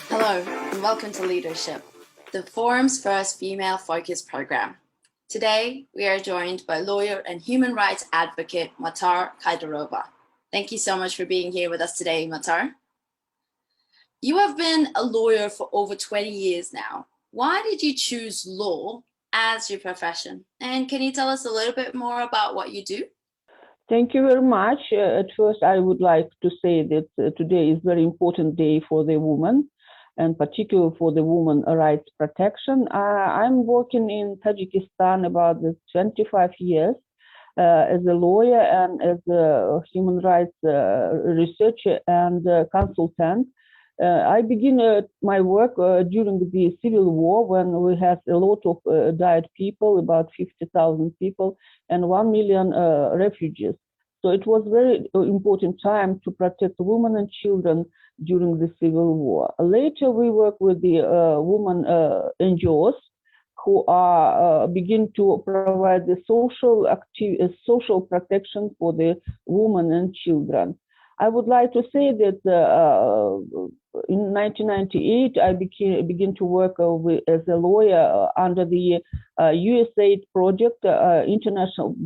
Hello, and welcome to LeadHership, the forum's first female-focused program. Today, we are joined by lawyer and human rights advocate Muatar Khaydarova. Thank you so much for being here with us today, Muatar. You have been a lawyer for over 20 years now. Why did you choose law as your profession? And can you tell us a little bit more about what you do? Thank you very much. At first, I would like to say that today is a very important day for the woman, and particularly for the woman rights protection. I'm working in Tajikistan about 25 years as a lawyer and as a human rights researcher and consultant. I began my work during the civil war when we had a lot of died people, about 50,000 people, and 1 million refugees. So it was very important time to protect women and children during the civil war. Later, we work with the women NGOs who are begin to provide the social protection for the women and children. I would like to say that in 1998, I began to work as a lawyer under the USAID project, International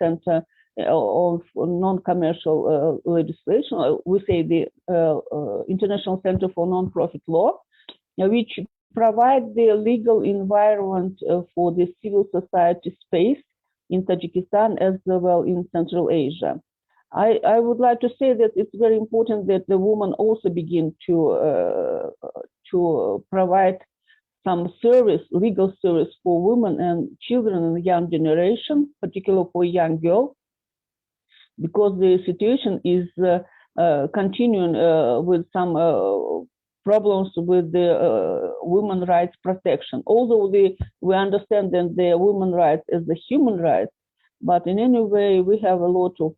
Center of Non-Commercial Legislation. We say the International Center for Non-Profit Law, which provide the legal environment for the civil society space in Tajikistan as well in Central Asia. I would like to say that it's very important that the women also begin to provide some service, legal service for women and children and young generation, particularly for young girls, because the situation is continuing with some problems with the women rights protection. Although we understand that the women rights as the human rights, but in any way we have a lot of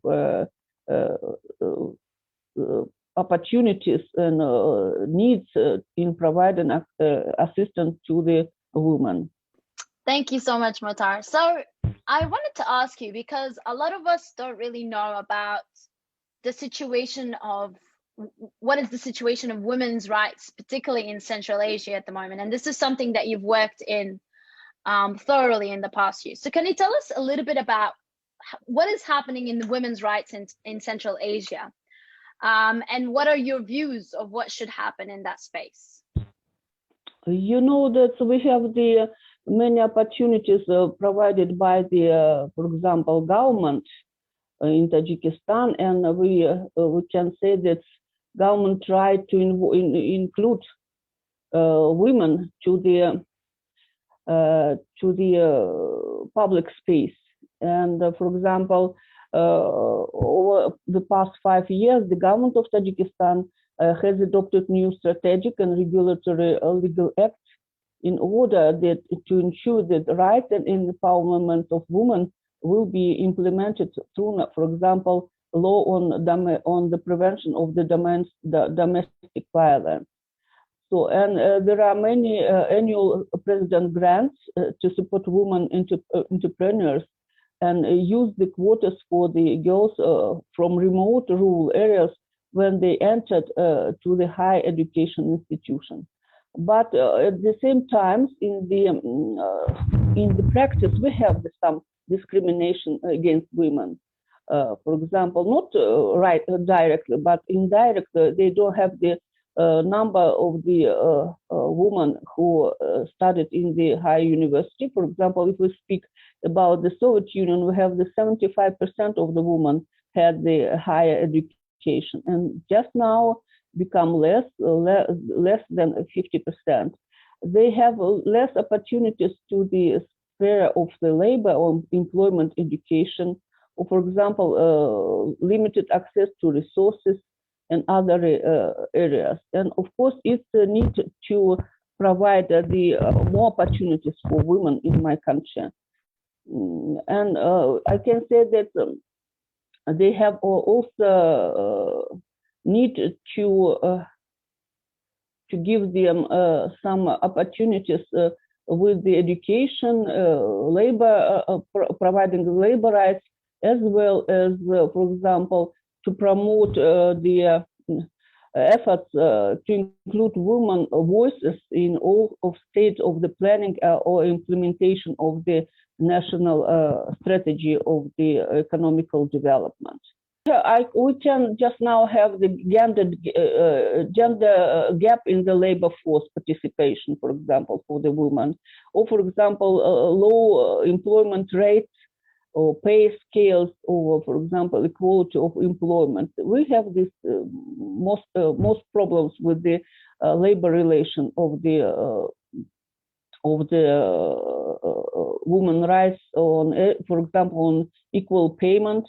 opportunities and needs in providing assistance to the women. Thank you so much, Muatar. So I wanted to ask you, because a lot of us don't really know about the situation of what is the situation of women's rights, particularly in Central Asia at the moment. And this is something that you've worked in thoroughly in the past year. So can you tell us a little bit about what is happening in the women's rights in Central Asia? And what are your views of what should happen in that space? You know that we have the many opportunities provided by the, for example, government in Tajikistan, and we can say that government tried to include women to the public space. And for example, over the past 5 years, the government of Tajikistan has adopted new strategic and regulatory legal acts in order to ensure that rights and empowerment of women will be implemented through, for example, law on the prevention of the domestic violence. So, and there are many annual president grants to support women entrepreneurs and use the quotas for the girls from remote rural areas when they entered to the higher education institution. But at the same time, in the practice, we have some discrimination against women. For example, not directly, but indirectly, they don't have the number of the women who studied in the higher university. For example, if we speak about the Soviet Union, we have the 75% of the women had the higher education, and just now become less than 50%. They have less opportunities to the sphere of the labor or employment, education, or for example, limited access to resources and other areas. And of course, it's a need to provide the more opportunities for women in my country. And I can say that they have also need to give them some opportunities with the education, labor, providing labor rights, as well as, for example, to promote the efforts to include women voices in all of stages of the planning or implementation of the national strategy of the economical development. We can just now have the gender gap in the labor force participation, for example, for the women, or for example, low employment rates or pay scales, or for example, equality of employment. We have this most problems with the labor relation of the women rights on, for example, on equal payment,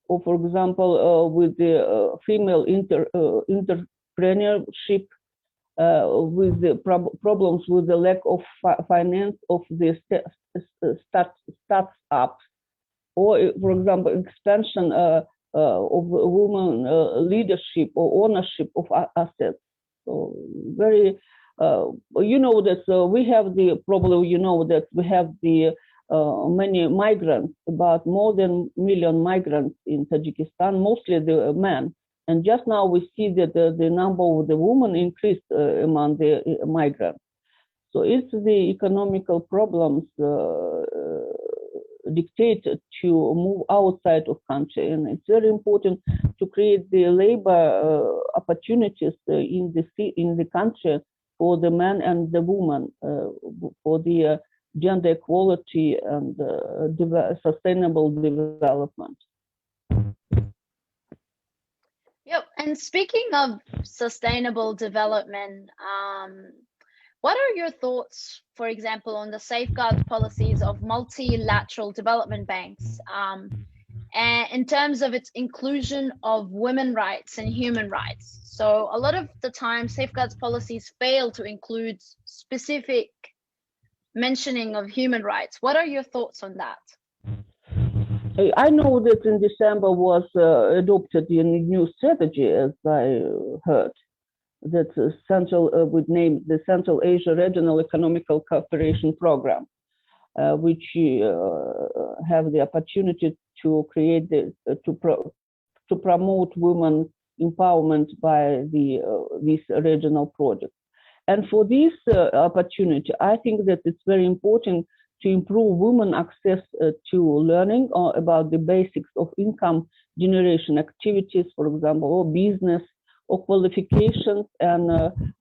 or for example, with the female entrepreneurship, with the problems with the lack of finance of the startups, or for example, expansion of women leadership or ownership of assets. So very, you know that we have the problem. You know that we have the many migrants, about more than 1 million migrants in Tajikistan, mostly the men. And just now we see that the number of the women increased among the migrants. So it's the economical problems dictate to move outside of country, and it's very important to create the labor opportunities in the country for the men and the women, for the gender equality and sustainable development. Yep. And speaking of sustainable development, what are your thoughts, for example, on the safeguard policies of multilateral development banks and in terms of its inclusion of women's rights and human rights? So a lot of the time, safeguards policies fail to include specific mentioning of human rights. What are your thoughts on that? I know that in December was adopted a new strategy, as I heard, that central would name the Central Asia Regional Economical Cooperation Program, which have the opportunity to create to promote women empowerment by this regional project. And for this opportunity, I think that it's very important to improve women access to learning about the basics of income generation activities, for example, or business, or qualifications and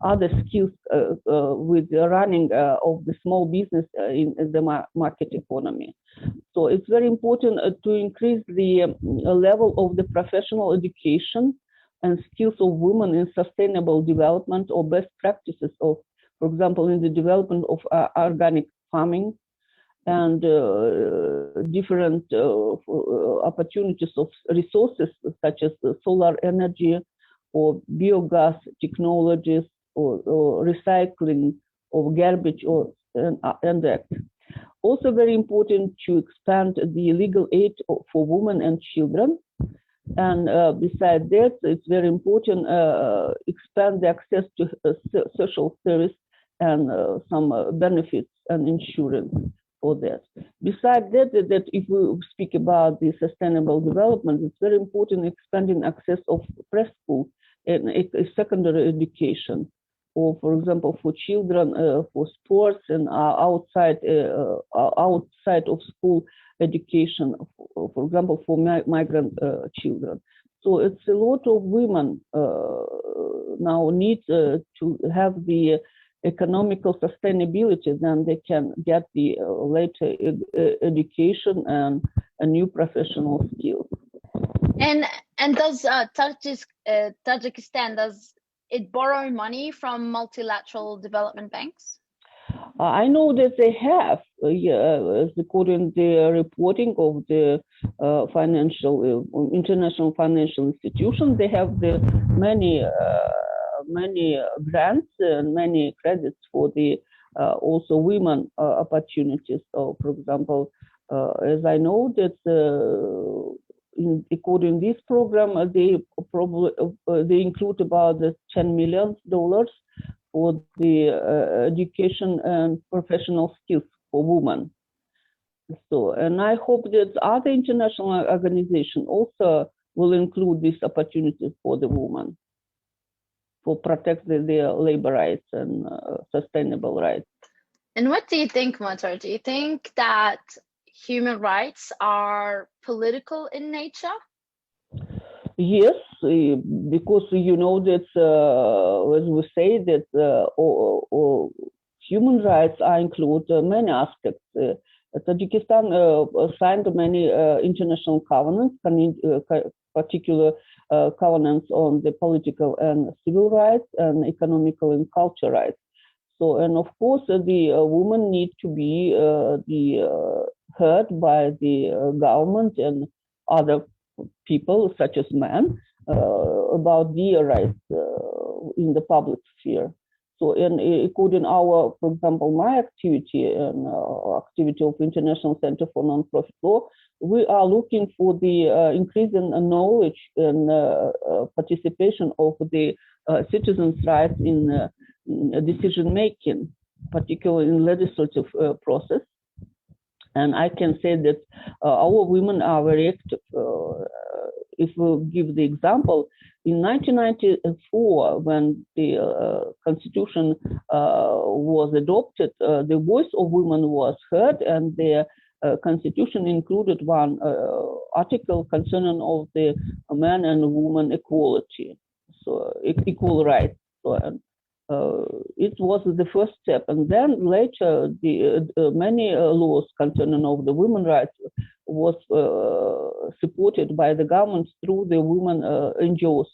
other skills with the running of the small business in the market economy. So it's very important to increase the level of the professional education and skills of women in sustainable development, or best practices of, for example, in the development of organic farming, and different opportunities of resources such as solar energy, or biogas technologies, or recycling of garbage, and that. Also very important to expand the legal aid for women and children. And besides that, it's very important expand the access to social service and some benefits and insurance for that. Besides that, if we speak about the sustainable development, it's very important expanding access of preschool and secondary education, or for example, for children, for sports and outside of school education, for example, for migrant children. So it's a lot of women now need to have the economical sustainability, then they can get the later education and a new professional skills. And does Tajikistan, does it borrow money from multilateral development banks? I know that they have, according to the reporting of the international financial institutions, they have the many grants and many credits for the also women opportunities. So, for example, as I know that according to this program, they include about $10 million for the education and professional skills for women. So, and I hope that other international organizations also will include these opportunities for the women, for protect their labor rights and sustainable rights. And what do you think, Muatar? Do you think that human rights are political in nature? Yes, because you know that, as we say, that human rights include many aspects. Tajikistan signed many international covenants, particular covenants on the political and civil rights and economical and cultural rights. So, and of course, the women need to be heard by the government and other people, such as men, about their rights in the public sphere. So, according our, for example, my activity and activity of International Center for Nonprofit Law, we are looking for the increase in knowledge and participation of the citizens' rights in decision making, particularly in legislative process. And I can say that our women are very active. If we give the example, in 1994, when the Constitution was adopted, the voice of women was heard, and the Constitution included one article concerning of the man and woman equality, so equal rights. So, it was the first step, and then later the many laws concerning of the women's rights was supported by the government through the women NGOs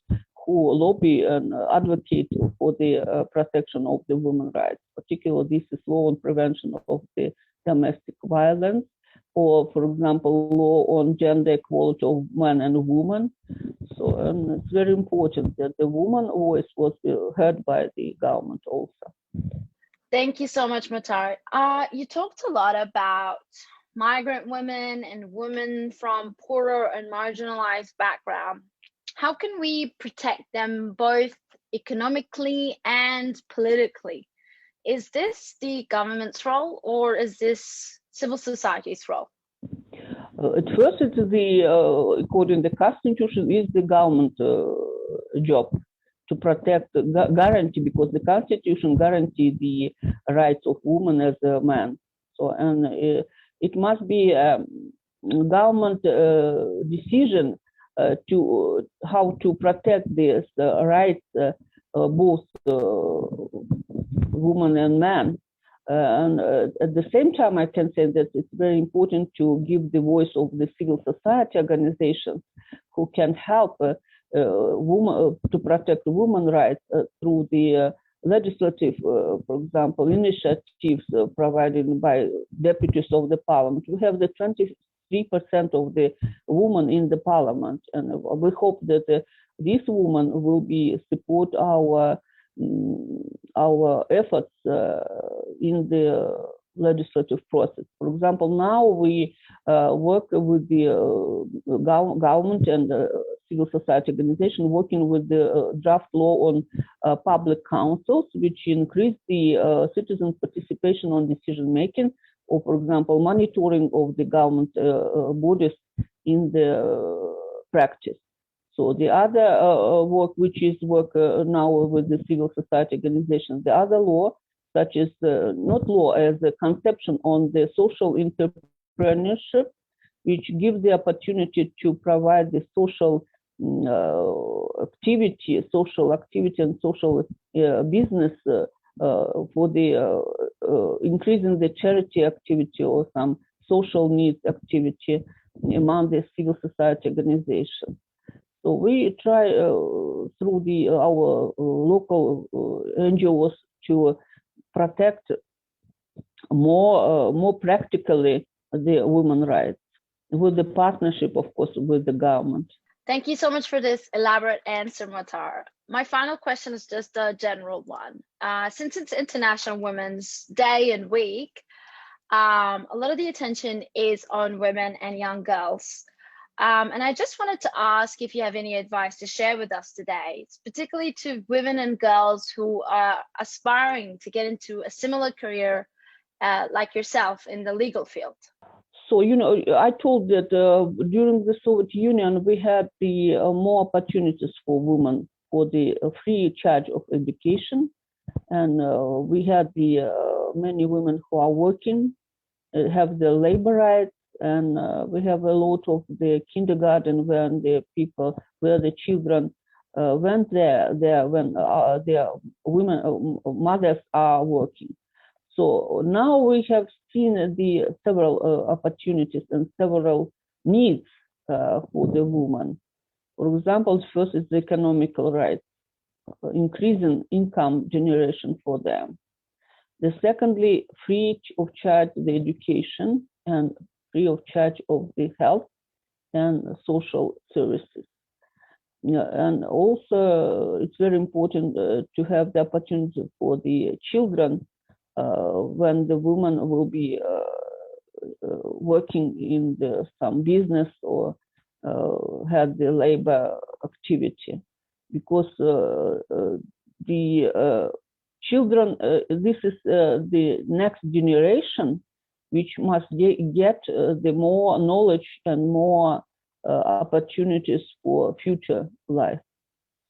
who lobby and advocate for the protection of the women's rights. Particularly, this is law on prevention of the domestic violence, or, for example, law on gender equality of men and women. So, and it's very important that the woman voice was heard by the government also. Thank you so much, Muatar. You talked a lot about migrant women and women from poorer and marginalized background. How can we protect them both economically and politically? Is this the government's role, or is this civil society's role? At first, it's the according to the Constitution, is the government job to protect, guarantee, because the Constitution guarantees the rights of women as a man. So, and it must be a government decision to how to protect these rights, both women and men. And at the same time, I can say that it's very important to give the voice of the civil society organizations who can help women to protect women's rights through the legislative, for example, initiatives provided by deputies of the parliament. We have the 23% of the women in the parliament, and we hope that these women will be support our efforts in the legislative process. For example, now we work with the government and civil society organization working with the draft law on public councils, which increase the citizens' participation on decision making, or, for example, monitoring of the government bodies in the practice. So the other work, which is work now with the civil society organizations, the other law, such as not law as a conception on the social entrepreneurship, which gives the opportunity to provide the social activity and social business for the increasing the charity activity or some social needs activity among the civil society organizations. So we try through our local NGOs to protect more practically the women's rights with the partnership, of course, with the government. Thank you so much for this elaborate answer, Muatar. My final question is just a general one. Since it's International Women's Day and Week, a lot of the attention is on women and young girls. And I just wanted to ask if you have any advice to share with us today, particularly to women and girls who are aspiring to get into a similar career like yourself in the legal field. so, I told that during the Soviet Union, we had the more opportunities for women for the free charge of education. And we had the many women who are working, have the labor rights, and we have a lot of the kindergarten when the children went there when their women, mothers are working. So now we have seen the several opportunities and several needs for the woman. For example, first is the economical rights, increasing income generation for them. The secondly, free of charge the education and free of charge of the health and social services. And also, it's very important to have the opportunity for the children when the woman will be working in some business or had the labor activity, because the children, this is the next generation, which must get the more knowledge and more opportunities for future life.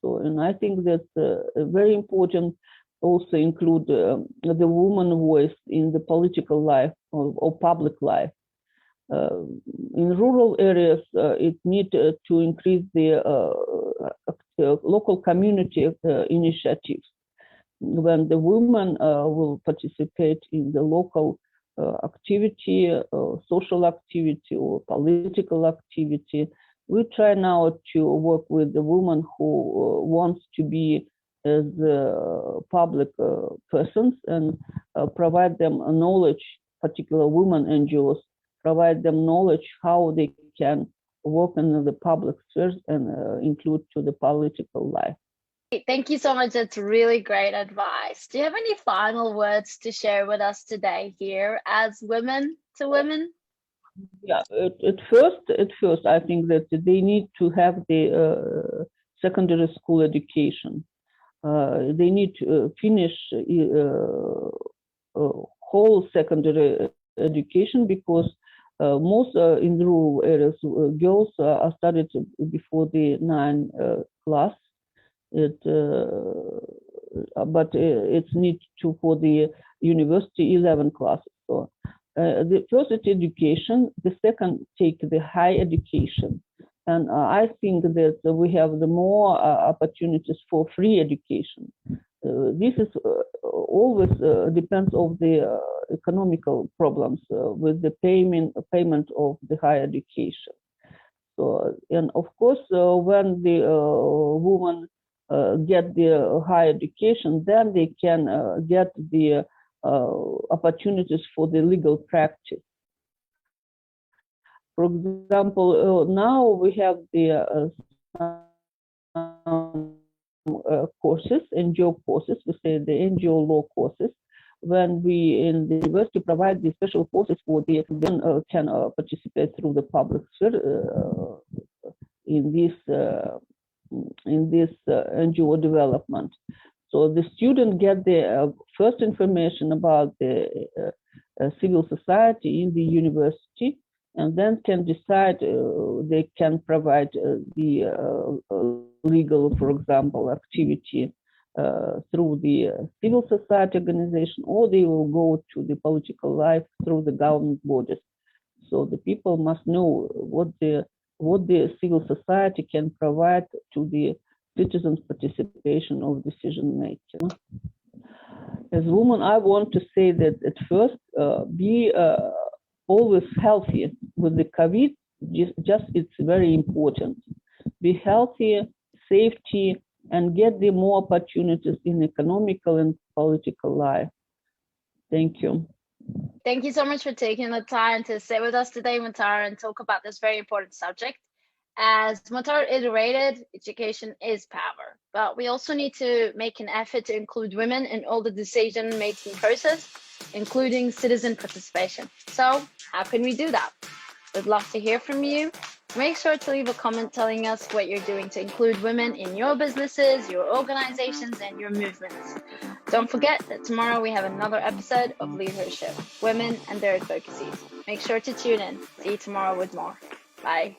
So, and I think that's very important. Also include the woman voice in the political life or public life. In rural areas, it needs to increase the local community initiatives. When the women will participate in the local activity, social activity, or political activity, we try now to work with the woman who wants to be as public persons and provide them knowledge, particular women NGOs, provide them knowledge how they can work in the public spheres and include to the political life. Thank you so much. That's really great advice. Do you have any final words to share with us today here as women to women? Yeah, at first, I think that they need to have the secondary school education. They need to finish whole secondary education, because most in rural areas, girls are studied before the 9th class. But it's need to for the university 11 classes. So the first is education. The second take the high education. And I think that we have the more opportunities for free education. This is always depends on the economical problems with the payment of the higher education. So, and of course, when the woman get the higher education, then they can get the opportunities for the legal practice. For example, now we have the courses, NGO courses, we say the NGO law courses, when we in the university provide the special courses for the women can participate through the public sphere in this NGO development. So the student get the first information about the civil society in the university, and then can decide they can provide the legal, for example, activity through the civil society organization, or they will go to the political life through the government bodies. So the people must know what the civil society can provide to the citizens' participation of decision making. As a woman, I want to say that at first, be always healthy. With the COVID, just it's very important. Be healthy, safety, and get the more opportunities in economical and political life. Thank you. Thank you so much for taking the time to sit with us today, Muatar, and talk about this very important subject. As Muatar iterated, education is power, but we also need to make an effort to include women in all the decision-making process, including citizen participation. So how can we do that? We'd love to hear from you. Make sure to leave a comment telling us what you're doing to include women in your businesses, your organizations, and your movements. Don't forget that tomorrow we have another episode of LeadHership, Women and Their Advocacies. Make sure to tune in. See you tomorrow with more. Bye.